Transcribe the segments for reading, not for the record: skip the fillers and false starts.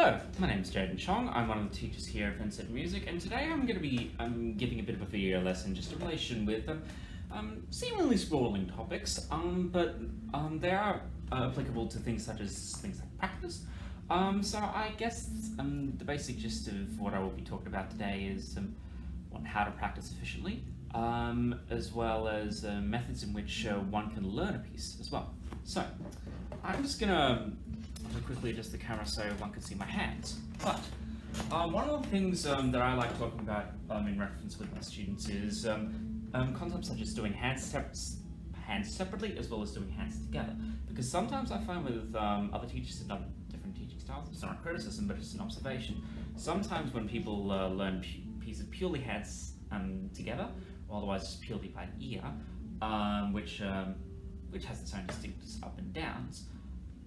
Hello, my name is Jaden Chong. I'm one of the teachers here at Vincent Music, and today I'm going to be giving a bit of a video lesson just in relation with seemingly sprawling topics, but they are applicable to things such as things like practice. So I guess the basic gist of what I will be talking about today is how to practice efficiently, as well as methods in which one can learn a piece as well. So I'm just going to quickly adjust the camera so one can see my hands. But one of the things that I like talking about in reference with my students is concepts such as doing hands separately as well as doing hands together. Because sometimes I find with other teachers that have different teaching styles, it's not a criticism but it's an observation. Sometimes when people learn pieces purely hands together, or otherwise just purely by ear, which has its own distinct up and downs.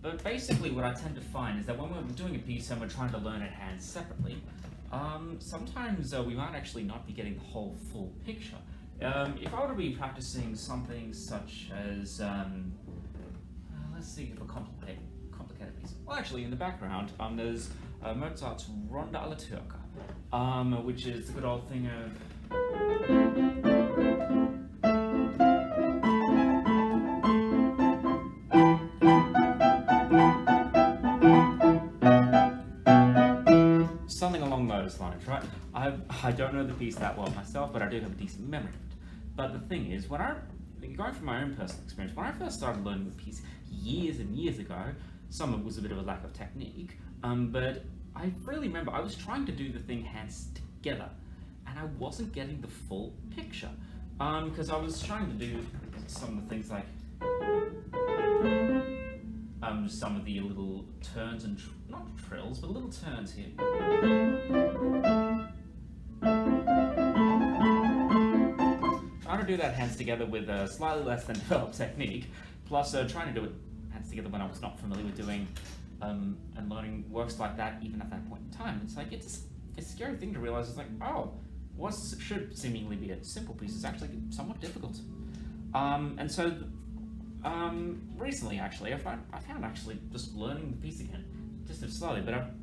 But basically what I tend to find is that when we're doing a piece and we're trying to learn it hands separately, sometimes we might actually not be getting the whole full picture. If I were to be practicing something such as, let's think of a complicated piece. Well, actually in the background there's Mozart's Ronda alla Turca, which is the good old thing of something along those lines, right? I don't know the piece that well myself, but I do have a decent memory of it. But the thing is, going from my own personal experience, when I first started learning the piece years and years ago, some of it was a bit of a lack of technique, but I really remember I was trying to do the thing hands together, and I wasn't getting the full picture, because I was trying to do some of the things like some of the little turns and not trills, but little turns here. Trying to do that hands together with a slightly less than developed technique, plus trying to do it hands together when I was not familiar with doing and learning works like that even at that point in time. It's like it's a scary thing to realize. It's like, oh, what should seemingly be a simple piece is actually somewhat difficult. And so recently, actually, I found actually just learning the piece again, just as slowly. But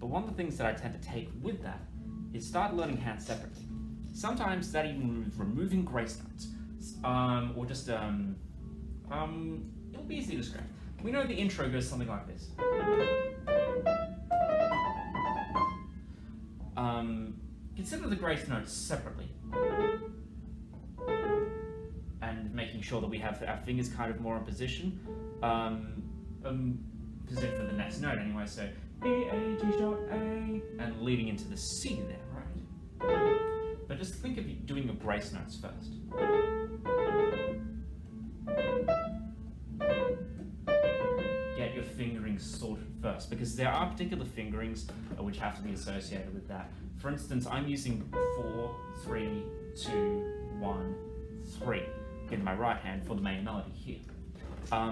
one of the things that I tend to take with that is start learning hands separately. Sometimes that even means removing grace notes, or just it'll be easy to describe. We know the intro goes something like this. Consider the grace notes separately. And making sure that we have our fingers kind of more in position, position for the next note anyway, so B, A, G sharp, A, and leading into the C there, right? But just think of you doing your grace notes first. Get your fingerings sorted first, because there are particular fingerings which have to be associated with that. For instance, I'm using 4, 3, 2, 1, 3. In my right hand for the main melody here.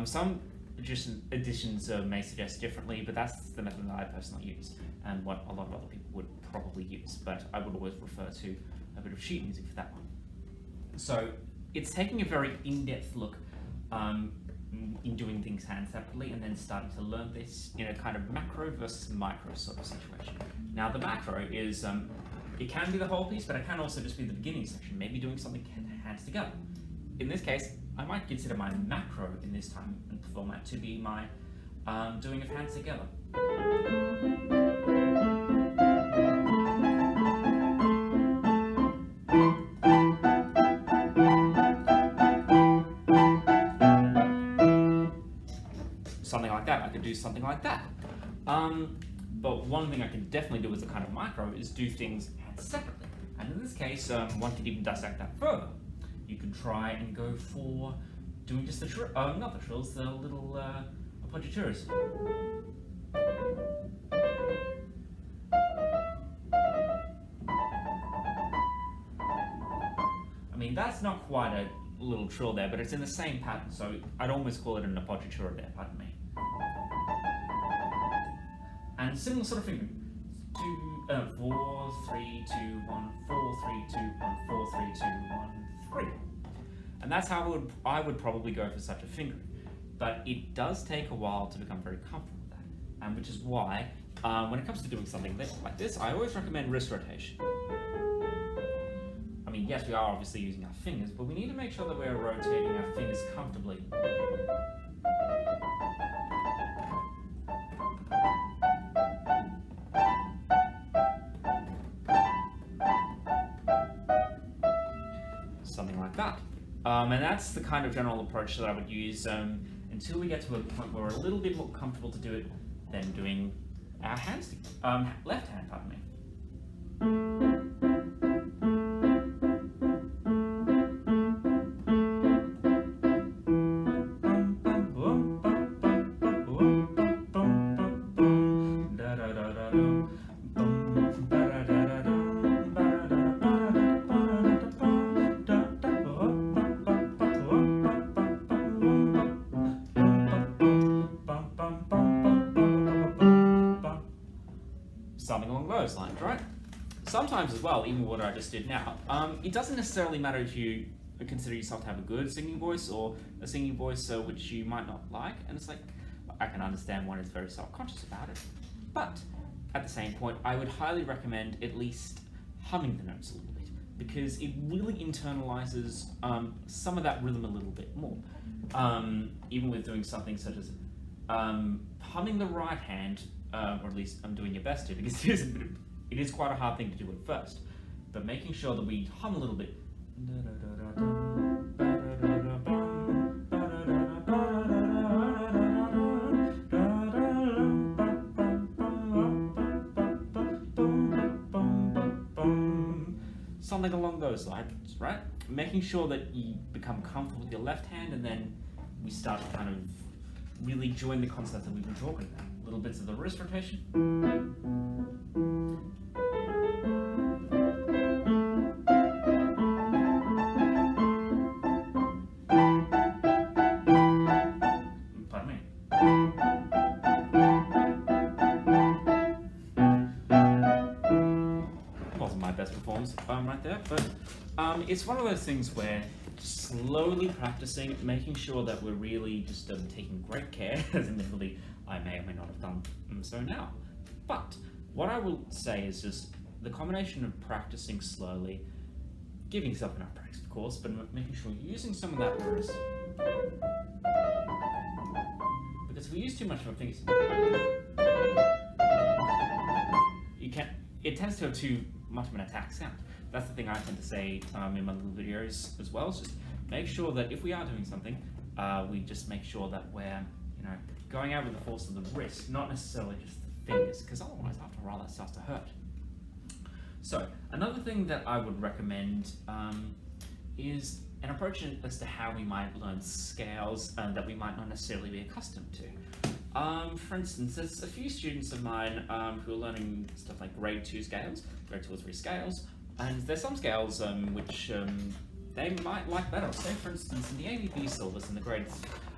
Some additions may suggest differently, but that's the method that I personally use and what a lot of other people would probably use, but I would always refer to a bit of sheet music for that one. So it's taking a very in-depth look in doing things hands separately and then starting to learn this in a kind of macro versus micro sort of situation. Now the macro is, it can be the whole piece, but it can also just be the beginning section, maybe doing something hands together. In this case, I might consider my macro in this time and format to be my doing of hands together. Something like that. I could do something like that. But one thing I can definitely do as a kind of micro is do things hands separately. And in this case, one could even dissect that further. You can try and go for doing just the not the trills, the little appoggiaturas. I mean, that's not quite a little trill there, but it's in the same pattern, so I'd almost call it an appoggiatura there, pardon me. And similar sort of fingering. 4, 3, 2, 1, 4, 3, 2, 1, 4, 3, 2, 1, 3. And that's how I would probably go for such a fingering. But it does take a while to become very comfortable with that. And which is why when it comes to doing something like this, I always recommend wrist rotation. I mean, yes, we are obviously using our fingers, but we need to make sure that we're rotating our fingers comfortably. Something like that. And that's the kind of general approach that I would use until we get to a point where we're a little bit more comfortable to do it than doing our hands, left hand, pardon me. Something along those lines, right? Sometimes as well, even what I just did now, it doesn't necessarily matter if you consider yourself to have a good singing voice or a singing voice which you might not like, and it's like, I can understand one is very self-conscious about it, but at the same point, I would highly recommend at least humming the notes a little bit, because it really internalizes some of that rhythm a little bit more. Even with doing something such as humming the right hand, or at least I'm doing your best to, because it is quite a hard thing to do at first, but making sure that we hum a little bit. Something along those lines, right? Making sure that you become comfortable with your left hand, and then we start to kind of really join the concept that we've been talking about. Little bits of the wrist rotation. Pardon me. Wasn't my best performance right there, but it's one of those things where slowly practicing, making sure that we're really just taking great care, as admittedly I may or may not have done so now. But what I will say is just the combination of practicing slowly, giving yourself enough practice of course, but making sure you're using some of that wrist. Because if we use too much of our fingers, it tends to have too much of an attack sound. That's the thing I tend to say in my little videos as well, is just make sure that if we are doing something, we just make sure that we're, going out with the force of the wrist, not necessarily just the fingers, because otherwise after a while that starts to hurt. So another thing that I would recommend is an approach as to how we might learn scales that we might not necessarily be accustomed to. For instance, there's a few students of mine who are learning stuff like grade 2 scales, grade 2 or 3 scales, and there's some scales which they might like better. Say for instance in the AMEB syllabus in the grade,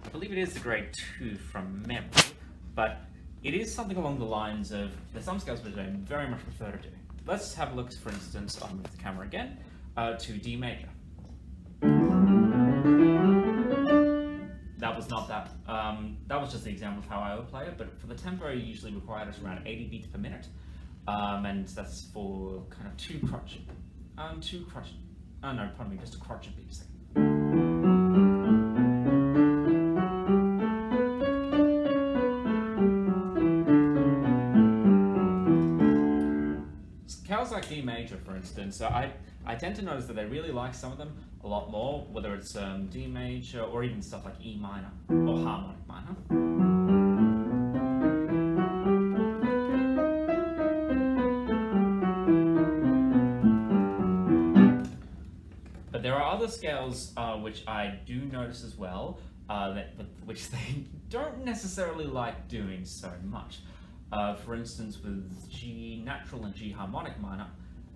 I believe it is the grade 2 from memory, but it is something along the lines of, there's some scales which I very much prefer to do. Let's have a look, for instance, I'll move the camera again, to D major. That was not that, that was just the example of how I would play it, but for the tempo you usually require us around 80 beats per minute, and that's for kind of two crotchet just a crotchet beat a second. Scales like D major, for instance, I tend to notice that they really like some of them a lot more, whether it's D major or even stuff like E minor or harmonic minor. But there are other scales which I do notice as well, which they don't necessarily like doing so much. For instance, with G natural and G harmonic minor,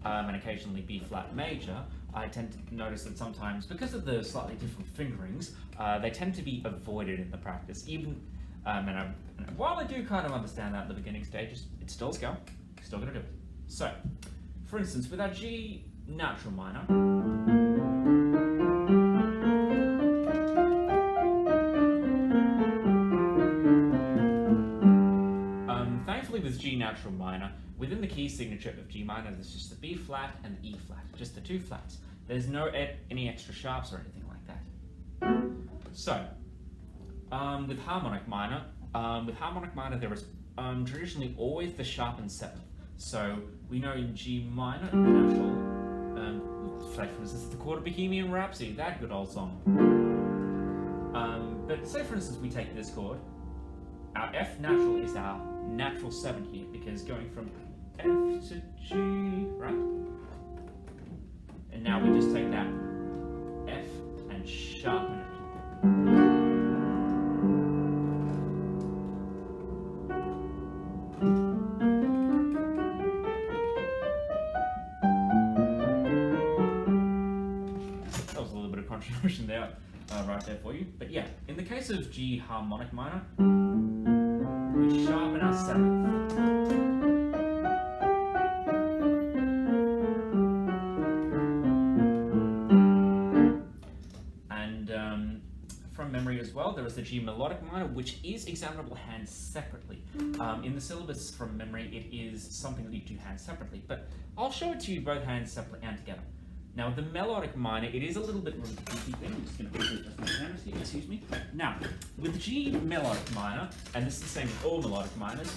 and occasionally B flat major, I tend to notice that sometimes, because of the slightly different fingerings, they tend to be avoided in the practice. Even and while I do kind of understand that at the beginning stages, it's still a scale, still gonna do it. So, for instance, with our G natural minor, thankfully with G natural minor. Within the key signature of G minor, there's just the B flat and the E flat, just the two flats. There's no any extra sharps or anything like that. So, with harmonic minor, there is traditionally always the sharpened seventh. So we know in G minor, the natural, say for instance, the chord of Bohemian Rhapsody, that good old song. But say for instance we take this chord, our F natural is our natural 7 here, because going from F to G, right? And now we just take that F and sharpen it. That was a little bit of contribution there, right there for you. But yeah, in the case of G harmonic minor, we sharpen our 7th. And from memory as well, there is the G melodic minor, which is examinable hand separately. In the syllabus from memory, it is something that you do hand separately, but I'll show it to you both hands separately and together. Now, the melodic minor, it is a little bit of a tricky thing. I'm just going to quickly adjust my cameras here, excuse me. Now, with the G melodic minor, and this is the same with all melodic minors,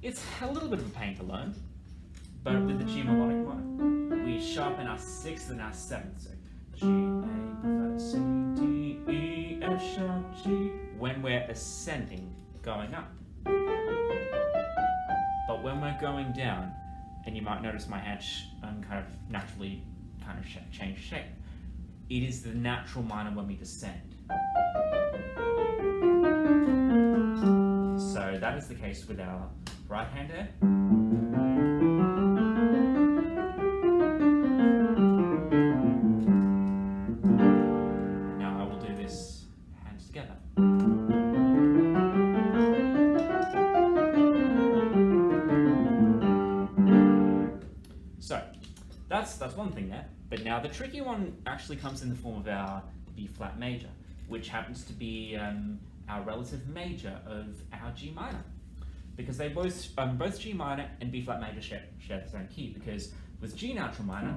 it's a little bit of a pain to learn. But with the G melodic minor, we sharpen our 6th and our 7th. So G, A, C, D, E, F sharp, G, when we're ascending, going up. But when we're going down, and you might notice my hand kind of naturally change shape. It is the natural minor when we descend. So that is the case with our right hand there. Now I will do this hands together. So that's one thing there. But now the tricky one actually comes in the form of our B flat major, which happens to be our relative major of our G minor, because they both G minor and B flat major share the same key. Because with G natural minor,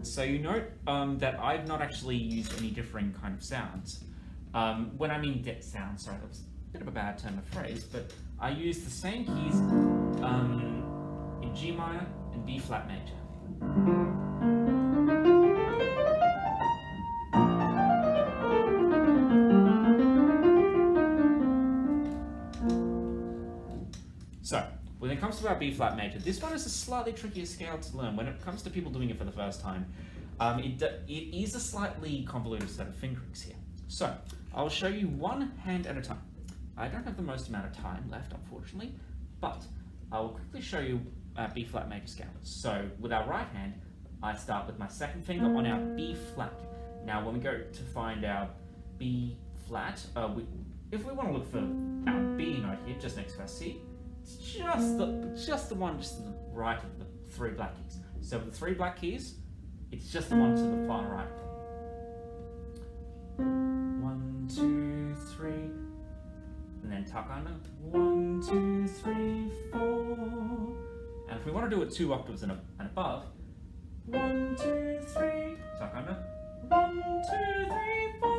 so you note that I've not actually used any differing kind of sounds. When I mean sounds, sorry, that was a bit of a bad turn of phrase, but I use the same keys in G minor and B flat major. So, when it comes to our B flat major, this one is a slightly trickier scale to learn. When it comes to people doing it for the first time, it is a slightly convoluted set of fingerings here. So, I'll show you one hand at a time. I don't have the most amount of time left, unfortunately, but I will quickly show you B flat major scales. So, with our right hand, I start with my 2nd finger on our B flat. Now, when we go to find our B flat, if we want to look for our B note here, just next to our C, it's just the one just to the right of the 3 black keys. So with the 3 black keys, it's just the one to the far right of them. 1, 2, 3, and then tuck under. 1, 2, 3, 4. And if we want to do it 2 octaves and above, 1, 2, 3, tuck under. 1, 2, 3, 4.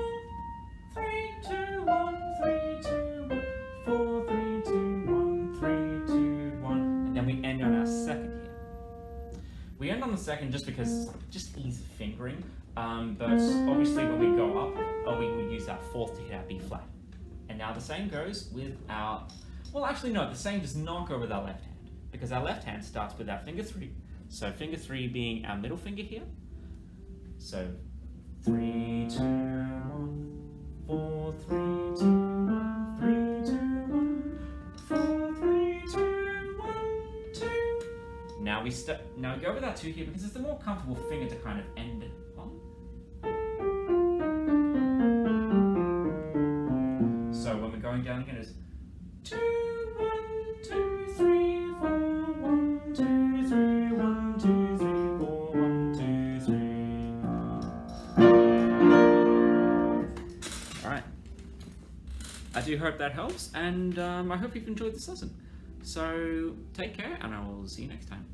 3, 2, 1, 3, 2, 1, 4, 3, 2, 1, 3, 2, 1, and then we end on our 2nd here. We end on the 2nd just because it's just ease of fingering, but obviously when we go up, we would use our 4th to hit our B flat. And now the same goes with our, well actually no, the same does not go with our left hand, because our left hand starts with our finger 3. So finger 3 being our middle finger here. So 3, 2, 1. 4, 3, 2, 1, 3, 2, 1, 4, 3, 2, 1, 2. Now we go with our 2 here because it's the more comfortable finger to kind of end it on. So when we're going down again, it's 2, 1, 2, 3, 4, 1, 2, 3, 1, I do hope that helps, and I hope you've enjoyed this lesson. So take care, and I will see you next time.